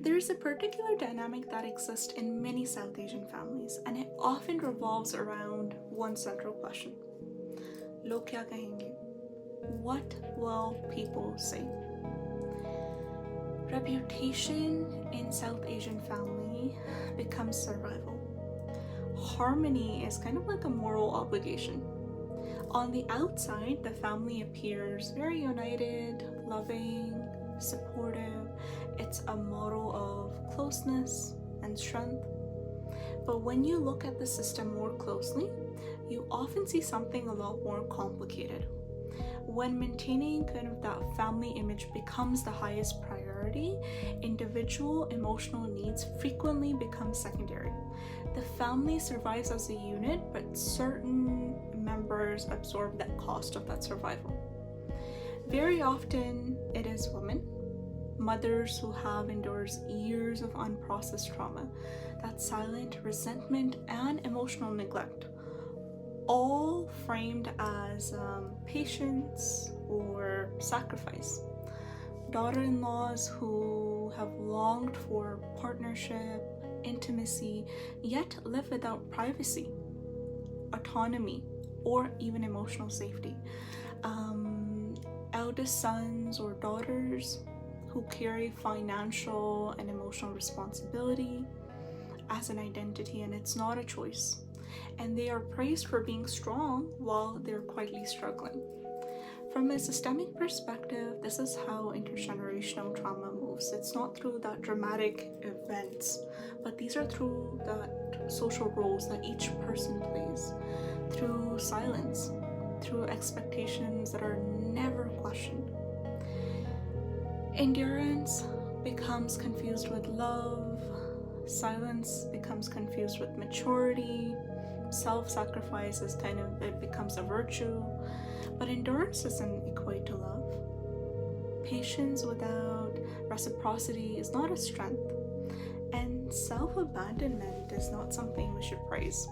There's a particular dynamic that exists in many South Asian families, and it often revolves around one central question. Log kya kahenge? What will people say? Reputation in South Asian family becomes survival. Harmony is kind of like a moral obligation. On the outside, the family appears very united, loving, supportive. It's a model of closeness and strength. But when you look at the system more closely, you often see something a lot more complicated. When maintaining kind of that family image becomes the highest priority, individual emotional needs frequently become secondary. The family survives as a unit, but certain members absorb that cost of that survival. Very often, it is women, mothers who have endured years of unprocessed trauma, that silent resentment and emotional neglect, all framed as patience or sacrifice. Daughter-in-laws who have longed for partnership, intimacy, yet live without privacy, autonomy, or even emotional safety. Eldest sons or daughters who carry financial and emotional responsibility as an identity, and it's not a choice. And they are praised for being strong while they're quietly struggling. From a systemic perspective, this is how intergenerational trauma moves. It's not through that dramatic events, but these are through the social roles that each person plays, through silence, through expectations that are never questioned. Endurance becomes confused with love, silence becomes confused with maturity, self-sacrifice is it becomes a virtue, but endurance doesn't equate to love. Patience without reciprocity is not a strength, and self-abandonment is not something we should praise.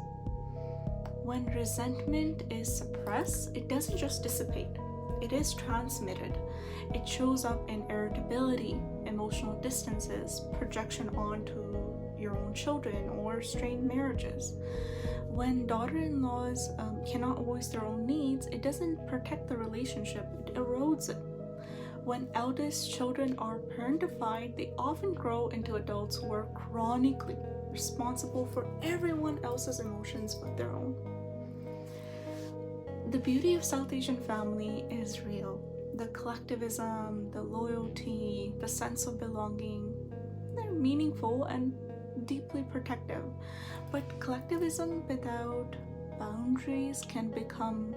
When resentment is suppressed, it doesn't just dissipate, it is transmitted. It shows up in irritability, emotional distances, projection onto your own children, or strained marriages. When daughter-in-laws cannot voice their own needs, it doesn't protect the relationship, it erodes it. When eldest children are parentified, they often grow into adults who are chronically responsible for everyone else's emotions but their own. The beauty of South Asian family is real. The collectivism, the loyalty, the sense of belonging, they're meaningful and deeply protective. But collectivism without boundaries can become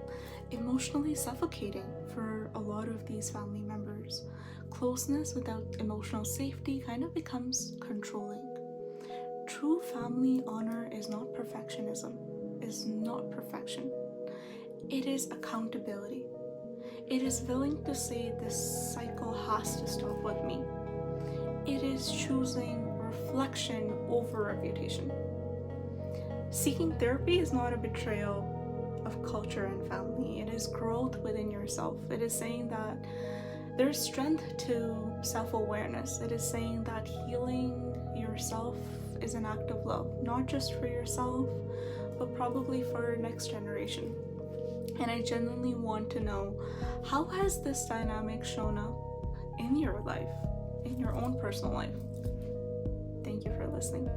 emotionally suffocating for a lot of these family members. Closeness without emotional safety kind of becomes controlling. True family honor is not perfectionism, is not perfection. It is accountability. It is willing to say this cycle has to stop with me. It is choosing reflection over reputation. Seeking therapy is not a betrayal of culture and family. It is growth within yourself. It is saying that there's strength to self-awareness. It is saying that healing yourself is an act of love, not just for yourself, but probably for next generation. And I genuinely want to know, how has this dynamic shown up in your life, in your own personal life? Thank you for listening.